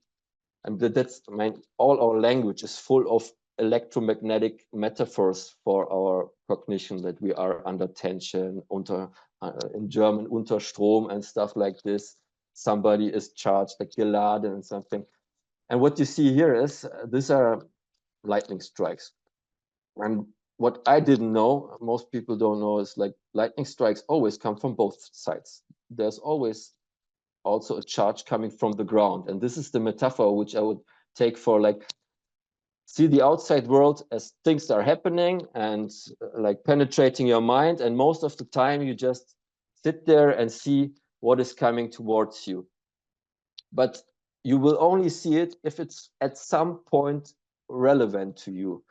and that's all our language is full of electromagnetic metaphors for our cognition, that we are under tension, in German unter Strom and stuff like this. Somebody is charged, like geladen and something. And what you see here is these are lightning strikes. And what I didn't know, most people don't know, is like lightning strikes always come from both sides. There's always also a charge coming from the ground. And this is the metaphor which I would take for like, see the outside world as things are happening and like penetrating your mind. And most of the time you just sit there and see what is coming towards you. But you will only see it if it's at some point relevant to you.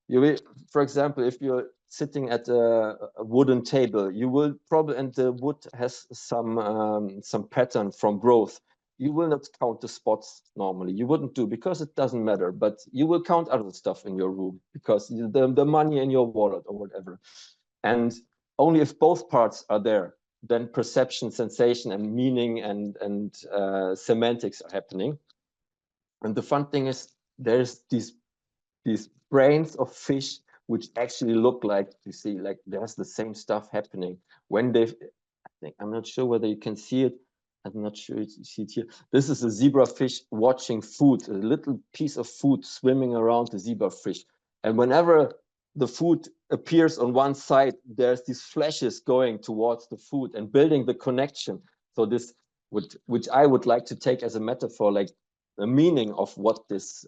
You will, for example, if you're sitting at a wooden table, you will probably, and the wood has some pattern from growth. You will not count the spots normally. You wouldn't do, because it doesn't matter. But you will count other stuff in your room, because the money in your wallet or whatever. And only if both parts are there, then perception, sensation, and meaning and semantics are happening. And the fun thing is, there's these brains of fish which actually look like, you see, like there's the same stuff happening when they, I think, I'm not sure whether you can see it. I'm not sure you see it here. This is a zebrafish watching food, a little piece of food swimming around the zebrafish. And whenever the food appears on one side, there's these flashes going towards the food and building the connection. So this would, which I would like to take as a metaphor, like the meaning of what this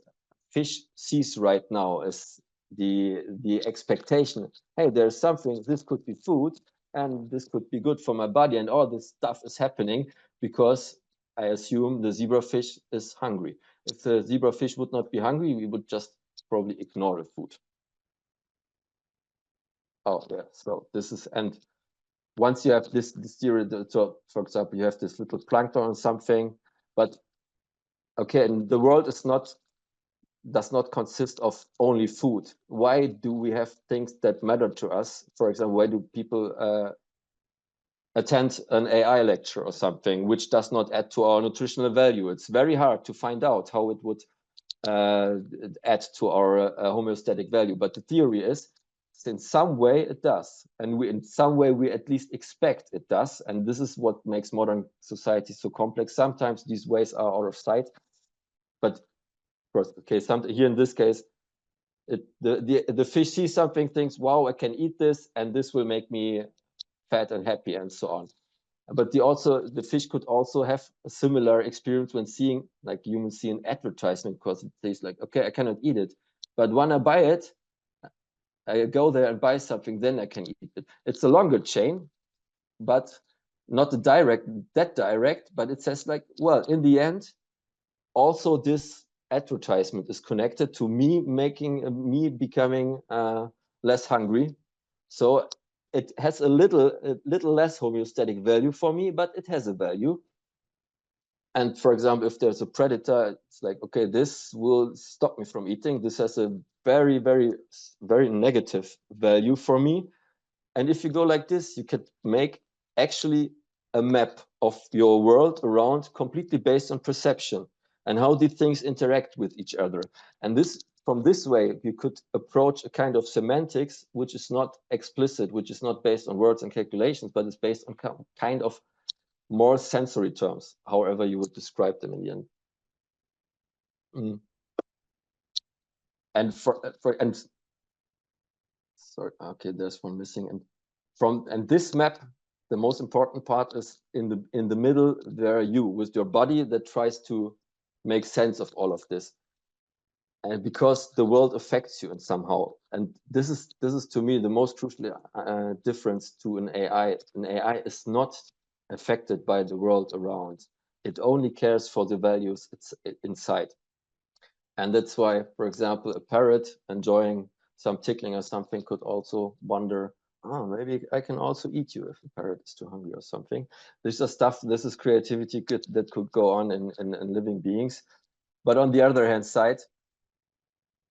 fish sees right now is the expectation. Hey, there's something, this could be food, and this could be good for my body, and all this stuff is happening because I assume the zebrafish is hungry. If the zebrafish would not be hungry, we would just probably ignore the food. Oh, yeah. So this is, and once you have this theory, so for example, you have this little plankton or something, but okay, and the world is not, does not consist of only food. Why do we have things that matter to us? For example, why do people attend an AI lecture or something which does not add to our nutritional value? It's very hard to find out how it would add to our homeostatic value. But the theory is, in some way it does, and in some way we at least expect it does. And this is what makes modern society so complex. Sometimes these ways are out of sight, but of course, okay, here in this case, the fish sees something, thinks, wow, I can eat this, and this will make me fat and happy, and so on. But the fish could also have a similar experience when seeing, like humans see an advertisement, because it says like, okay, I cannot eat it, but when I buy it, I go there and buy something, then I can eat it. It's a longer chain, but not that direct, but it says like, well, in the end, also this advertisement is connected to me becoming less hungry. So it has a little less homeostatic value for me, but it has a value. And for example, if there's a predator, it's like, okay, this will stop me from eating. This has a very, very, very negative value for me. And if you go like this, you could make actually a map of your world around completely based on perception and how these things interact with each other. And this, from this way, you could approach a kind of semantics which is not explicit, which is not based on words and calculations, but it's based on kind of more sensory terms, however you would describe them in the end. And sorry, okay, there's one missing. And this map, the most important part is in the middle. There are you with your body that tries to make sense of all of this. and because the world affects you in somehow. And this is to me the most crucial difference to an AI. An AI is not affected by the world around. It only cares for the values it's inside. And that's why, for example, a parrot enjoying some tickling or something could also wonder, oh, maybe I can also eat you if a parrot is too hungry or something. This is stuff, this is creativity that could go on in living beings. But on the other hand side,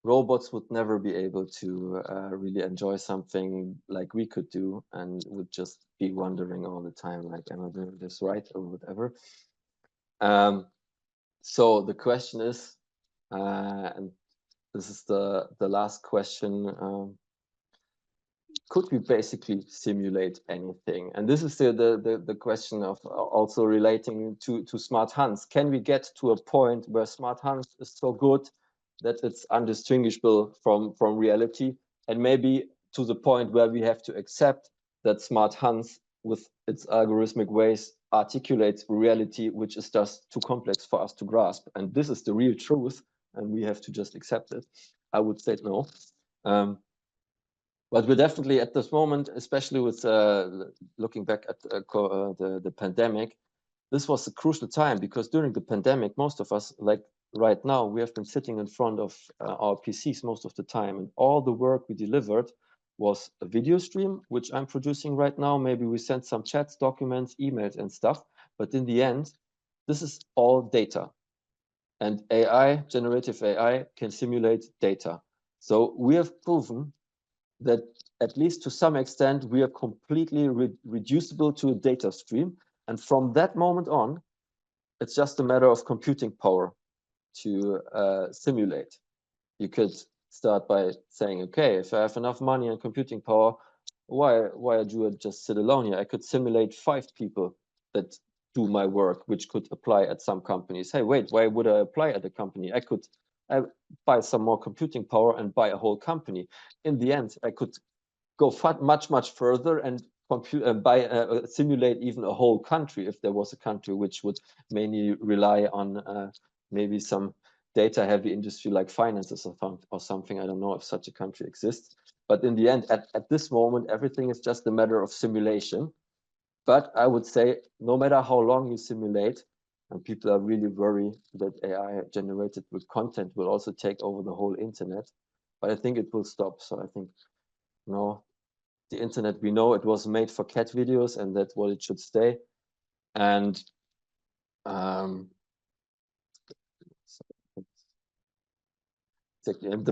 robots would never be able to really enjoy something like we could do, and would just be wondering all the time, like, am I doing this right or whatever? So the question is, and this is the last question, could we basically simulate anything? And this is the question of also relating to smart hands. Can we get to a point where smart hands is so good that it's undistinguishable from reality, and maybe to the point where we have to accept that smart hands with its algorithmic ways articulates reality, which is just too complex for us to grasp. And this is the real truth, and we have to just accept it. I would say no. But we're definitely at this moment, especially with looking back at the pandemic, this was a crucial time, because during the pandemic, most of us, like right now, we have been sitting in front of our PCs most of the time, and all the work we delivered was a video stream, which I'm producing right now. Maybe we sent some chats, documents, emails and stuff, but in the end, this is all data. And AI, generative AI, can simulate data. So we have proven that at least to some extent, we are completely reducible to a data stream. And from that moment on, it's just a matter of computing power to simulate. You could start by saying, okay, if I have enough money and computing power, why do I just sit alone here? I could simulate 5 people that do my work, which could apply at some companies. Hey, wait, why would I apply at a company? I could buy some more computing power and buy a whole company. In the end, I could go much further and simulate even a whole country, if there was a country which would mainly rely on maybe some data-heavy industry like finances or something. I don't know if such a country exists. But in the end, at this moment, everything is just a matter of simulation. But I would say, no matter how long you simulate, and people are really worried that AI generated with content will also take over the whole internet. But I think it will stop. So I think, no, the internet, we know it was made for cat videos, and that's what it should stay. And the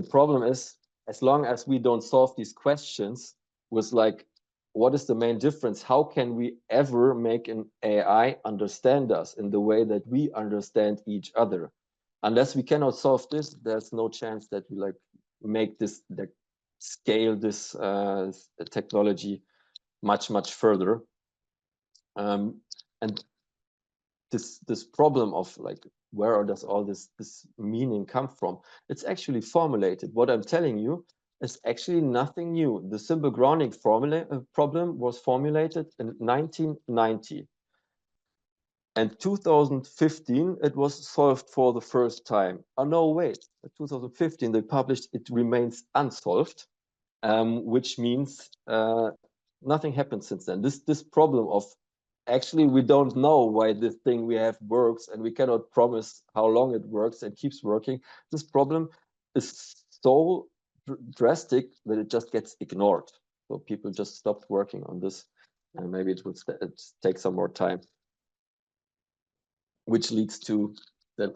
problem is, as long as we don't solve these questions with, like, what is the main difference? How can we ever make an AI understand us in the way that we understand each other? Unless we cannot solve this, there's no chance that we like make this, like, scale this technology much further. And this problem of, like, where does all this meaning come from? It's actually formulated. What I'm telling you is actually nothing new. The simple grounding problem was formulated in 1990. And 2015, it was solved for the first time. Oh, no, wait. In 2015, they published it remains unsolved, which means nothing happened since then. This problem of, actually, we don't know why this thing we have works, and we cannot promise how long it works and keeps working. This problem is so drastic that it just gets ignored. So people just stopped working on this, and maybe it would take some more time. Which leads to that,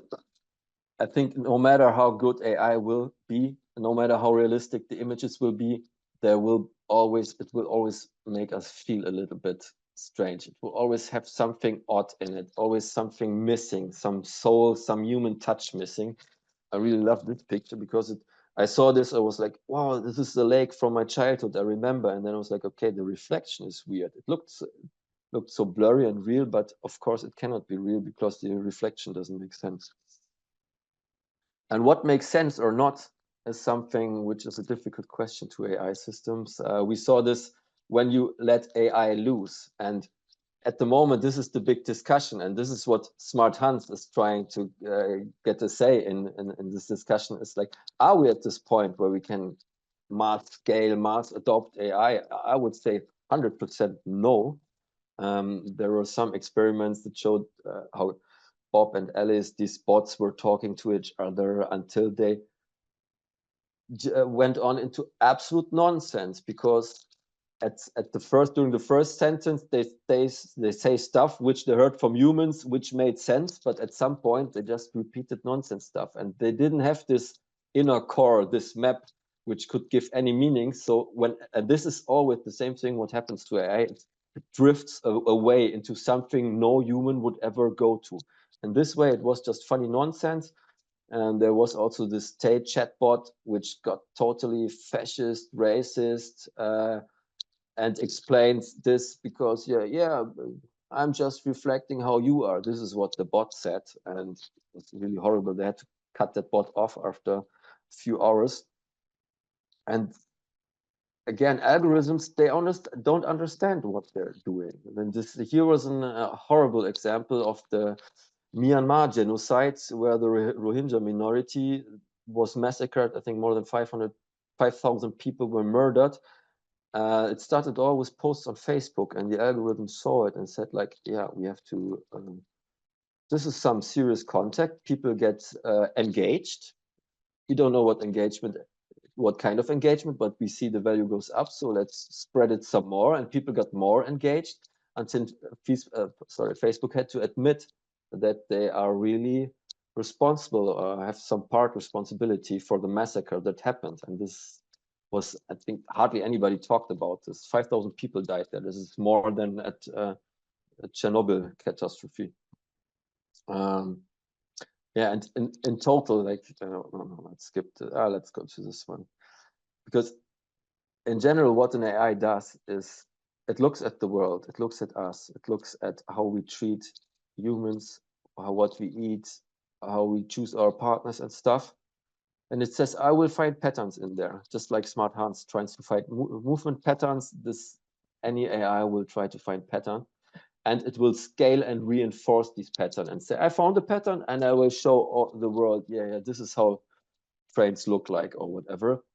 I think no matter how good AI will be, no matter how realistic the images will be, it will always make us feel a little bit strange. It will always have something odd in it, always something missing, some soul, some human touch missing. I really love this picture because I saw this, I was like, wow, this is the lake from my childhood, I remember. And then I was like, okay, the reflection is weird. It looked so blurry and real, but of course it cannot be real because the reflection doesn't make sense. And what makes sense or not is something which is a difficult question to AI systems. We saw this when you let AI loose, and at the moment, this is the big discussion, and this is what Smart Hans is trying to get a say in this discussion. Is like, are we at this point where we can mass scale, mass adopt AI? I would say 100% no. There were some experiments that showed how Bob and Alice, these bots, were talking to each other until they went on into absolute nonsense, because during the first sentence they say stuff which they heard from humans which made sense, but at some point they just repeated nonsense stuff, and they didn't have this inner core, this map which could give any meaning. So and this is always the same thing what happens to AI. It drifts away into something no human would ever go to, and this way it was just funny nonsense. And there was also this state chatbot which got totally fascist, racist, and explains this because I'm just reflecting how you are. This is what the bot said, and it's really horrible. They had to cut that bot off after a few hours. And again, algorithms, they don't understand what they're doing. And here was a horrible example of the Myanmar genocide, where the Rohingya minority was massacred. I think more than 5,000 people were murdered. It started all with posts on Facebook, and the algorithm saw it and said, like, yeah, we have to, this is some serious contact. People get engaged. We don't know what kind of engagement, but we see the value goes up. So let's spread it some more. And people got more engaged until Facebook had to admit that they are really responsible or have some part responsibility for the massacre that happened. And this was, I think, hardly anybody talked about this. 5,000 people died there. This is more than at Chernobyl catastrophe. Yeah, and in total, like, let's skip let's go to this one. Because in general, what an AI does is it looks at the world, it looks at us, it looks at how we treat humans, what we eat, how we choose our partners and stuff. And it says, I will find patterns in there, just like Smart Hans tries to find movement patterns. Any AI will try to find pattern, and it will scale and reinforce these patterns and say, I found a pattern, and I will show the world, yeah, this is how trains look like, or whatever.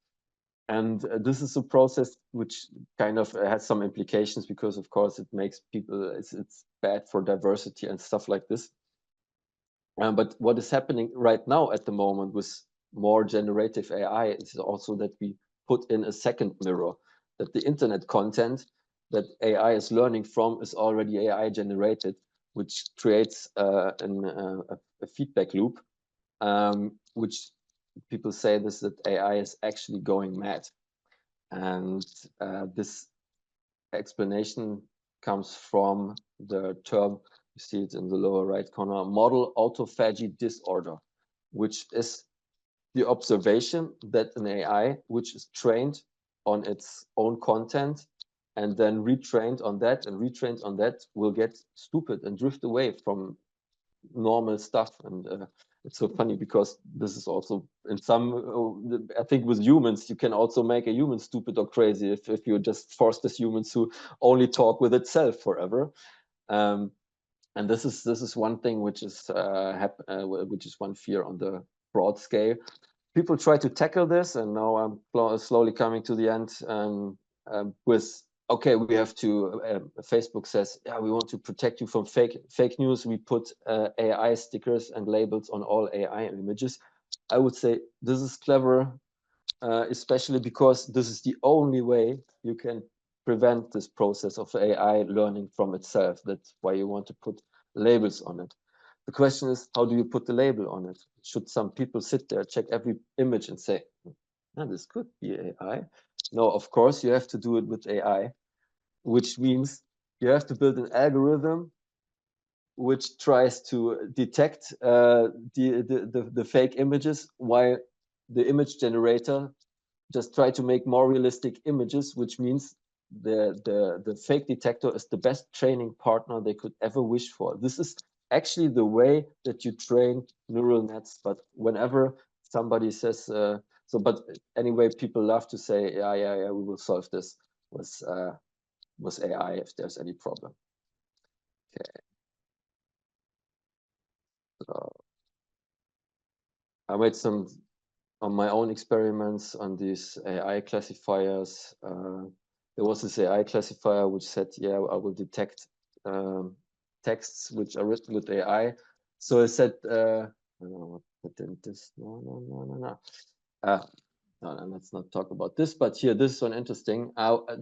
And this is a process which kind of has some implications, because of course it makes people, it's bad for diversity and stuff like this. But what is happening right now at the moment with more generative AI is also that we put in a second mirror, that the internet content that AI is learning from is already AI generated, which creates a feedback loop, which people say this, that AI is actually going mad. And this explanation comes from the term, you see it in the lower right corner, model autophagy disorder, which is the observation that an AI, which is trained on its own content and then retrained on that and retrained on that, will get stupid and drift away from normal stuff. And it's so funny, because this is also in some, I think with humans, you can also make a human stupid or crazy if you just force this human to only talk with itself forever. And this is one thing which is one fear on the broad scale. People try to tackle this, and now I'm slowly coming to the end with, okay, we have to, Facebook says, yeah, we want to protect you from fake news. We put AI stickers and labels on all AI images. I would say this is clever, especially because this is the only way you can prevent this process of AI learning from itself. That's why you want to put labels on it. The question is, how do you put the label on it? Should some people sit there, check every image and say, this could be AI? No, of course, you have to do it with AI, which means you have to build an algorithm which tries to detect the fake images, while the image generator just try to make more realistic images, which means the fake detector is the best training partner they could ever wish for. This is actually the way that you train neural nets. But whenever somebody says, but anyway, people love to say, yeah, we will solve this with AI if there's any problem. So I made some on my own experiments on these AI classifiers. There was this AI classifier which said, yeah, I will detect texts which are written with AI. So I said, I don't know what this. No. No, let's not talk about this, but here, this is one interesting.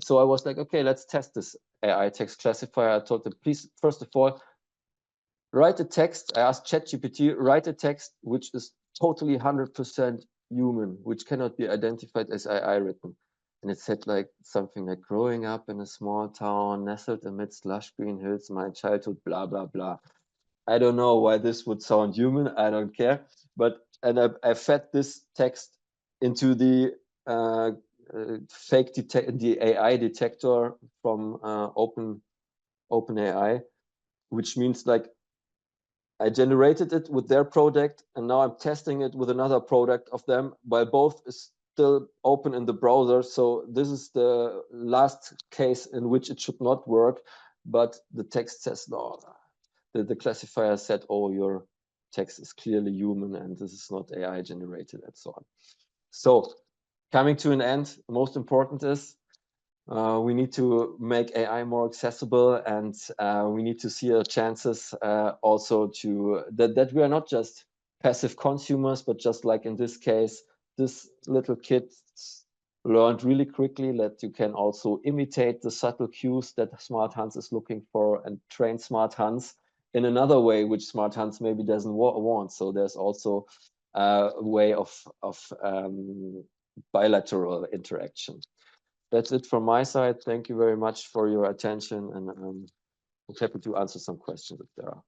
So I was like, okay, let's test this AI text classifier. I told them, please, first of all, write a text. I asked ChatGPT, write a text which is totally 100% human, which cannot be identified as AI written. And it said like something like growing up in a small town, nestled amidst lush green hills, my childhood, blah, blah, blah. I don't know why this would sound human. I don't care. And I fed this text into the the AI detector from OpenAI, which means like I generated it with their product, and now I'm testing it with another product of them, while both is still open in the browser. So this is the last case in which it should not work, but the text says no. The classifier said, oh, your text is clearly human and this is not AI generated and so on. So coming to an end, most important is we need to make AI more accessible, and we need to see our chances also to that we are not just passive consumers, but just like in this case, this little kid learned really quickly that you can also imitate the subtle cues that Smart Hans is looking for and train Smart Hans in another way, which Smart Hans maybe doesn't want. So there's also a way of bilateral interaction. That's it from my side. Thank you very much for your attention, and I'm happy to answer some questions if there are.